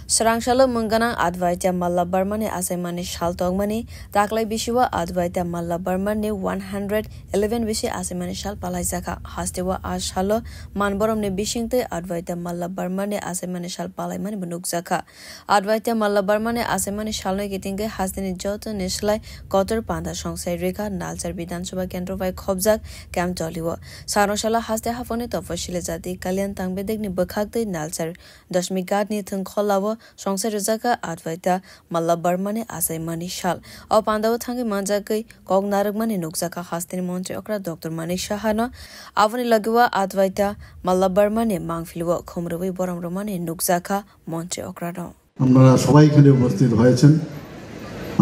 Sarangshala Mungana Advaita Malla Barmani Asemani Shaltogmani, Taklai Bishiwa Advaita Malla Barmani 111 Bishi Asemani Shal Palaizaka, Hastewa Ashalo, Manborom ne Bishinte, Advaita Malla Barmani Asemani Shal Palaimani Bunukzaka, Advaita Malla Barmani Asemani Shalno Gitinge, Hasdini Jota Nishlai, Kotor Panda Shongsai Rika, Nalsar Bidanshuba Kendrovai Kobzak, Cam Toliwa, Saroshala Haste Hafone Tofashilazati, Kalian Tangbedegni Bakakte, Nalsar, Dashmigadni Tunkolava. Songse Rizaka Advaita Malla Barmani Asemani Shal. Or Pandawa Tangi Manjaki, Kognaragmani Nukzaka Hastini Monte Okra, Dr. Manik Shahana, Avani Lagua Advaita Malla Barmani Mangfilwa, Komrawi Boram Romani Nukzaka, Monte Okrado. আমরা সবাই এখানে উপস্থিত হয়েছেন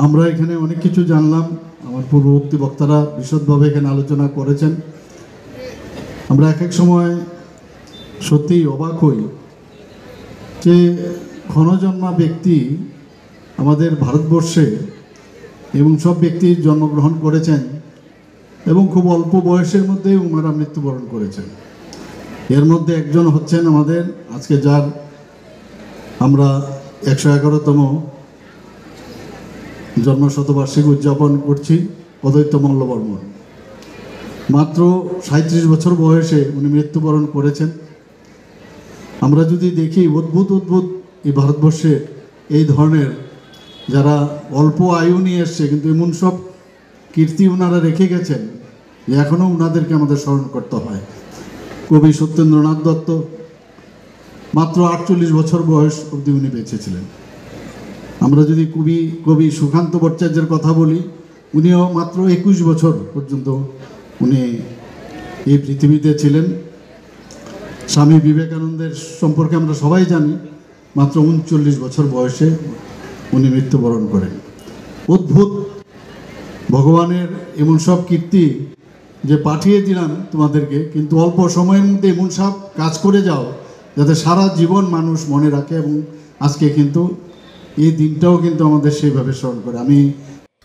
আমরা এখানে অনেক কিছু জানলাম আমার পূর্ববর্তী বক্তারা বিশদভাবে এখানে আলোচনা করেছেন আমরা এক সময় সত্যি অবাক হই যে ক্ষণজন্মা ব্যক্তি আমাদের ভারতবর্ষে এবং সব ব্যক্তি জন্মগ্রহণ করেছেন এবং খুব অল্প বয়সের মধ্যে ওনারা মৃত্যুবরণ করেছেন এর মধ্যে একজন হচ্ছেন আমাদের আজকে যার আমরা 111তম জন্মশতবার্ষিকী উদযাপন করছি অদ্বৈত মল্ল বর্মন মাত্র 37 বছর বয়সে উনি মৃত্যুবরণ করেছেন আমরা যদি দেখি অদ্ভুত এই ভারতবর্ষে এই ধরনের যারা অল্প আয়ু নিয়ে এসেছে কিন্তু এমন সব কীর্তি ওনারা রেখে গেছেন যে এখনও ওনাদেরকে আমাদের স্মরণ করতে হয় কবি সত্যেন্দ্রনাথ দত্ত মাত্র 48 বছর বয়স অবধি উনি বেঁচে ছিলেন আমরা যদি কবি সুকান্ত ভট্টাচার্যের কথা বলি উনিও মাত্র 21 বছর পর্যন্ত উনি এই পৃথিবীতে ছিলেন স্বামী বিবেকানন্দের সম্পর্কে আমরা সবাই জানি মাত্র 39 বছর বয়সে উনি মৃত্যুবরণ করেন অদ্ভুত ভগবানের এমন সব কীর্তি যে পাঠিয়ে দিলাম তোমাদেরকে কিন্তু অল্প সময়ের মধ্যে এমন সব কাজ করে যাও যাতে সারা জীবন মানুষ মনে রাখে এবং আজকে কিন্তু এই দিনটাও কিন্তু আমাদের সেইভাবে স্মরণ করে আমি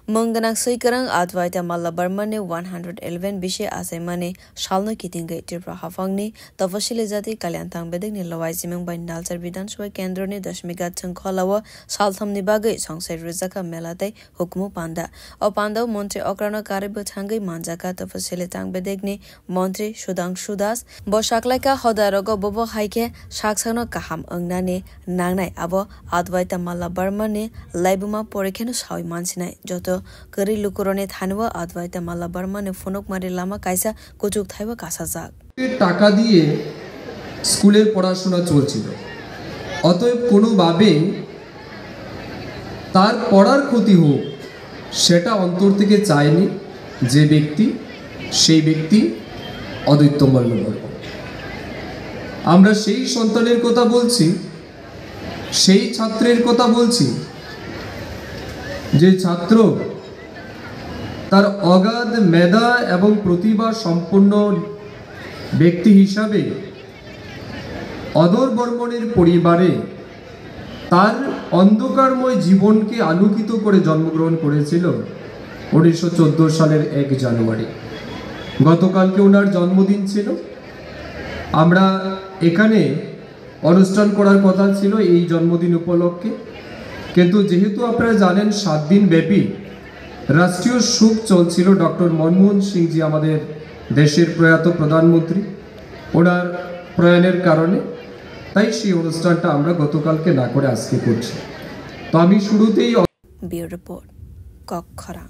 Mungdanak Suikarang Advaita Malla Barmani 111 Bishi Asemani Shalno Kitinga Tirpra Hafangni Tavashilizati Kalyantang Bedegni Lawaisimung by Nalsar Bidanshwa Kendroni Dashmigat Tunkolawa Saltham Nibagai Songsai Rizaka Melate Hukmu Panda O Panda Monte Okrano Karibu Tangi Manjaka Tavashilitang Bedegni Montre Shudang Shudas Boshaklaka Hodarogo Bobo Haike Shaksano Kaham Ungnani Nangnai Abo Advaita Malla Barmani Laibuma Porikenu Shawi Mansinai Joto Kari Lukurone Thanwa Advaita Malla Barmani Fonok Mari Lama Kaisa Kujuk Thaiwa Kasazak টাকা দিয়ে স্কুলের পড়াশোনা চলছিল অতএব কোনোভাবে তার পড়ার ক্ষতি হোক সেটা অন্তর থেকে চায়নি যে ব্যক্তি সেই ব্যক্তি অদ্বৈত মল্ল বর্মন আমরা সেই সন্তানের কথা বলছি সেই ছাত্রের কথা বলছি যে ছাত্র তার অগাধ মেধা এবং প্রতিভা সম্পন্ন ব্যক্তি হিসাবে অদর বর্মনের পরিবারে তার অন্ধকারময় জীবনকে আলোকিত করে জন্মগ্রহণ করেছিল 1914 সালের 1 জানুয়ারি গতকালকে ওনার জন্মদিন ছিল আমরা এখানে অনুষ্ঠান করার কথা ছিল এই জন্মদিন উপলক্ষে কিন্তু যেহেতু আপনারা জানেন 7 দিন ব্যাপী রাষ্ট্রীয় শোক চলছিল ডক্টর মনমোহন সিং জি আমাদের দেশের প্রয়াত প্রধানমন্ত্রী ওনার প্রয়াণের কারণে তাই সেই অনুষ্ঠানটা আমরা গতকালকে না করে আজকে করছি তো আমি শুরুতেই Bureau Report Kokkara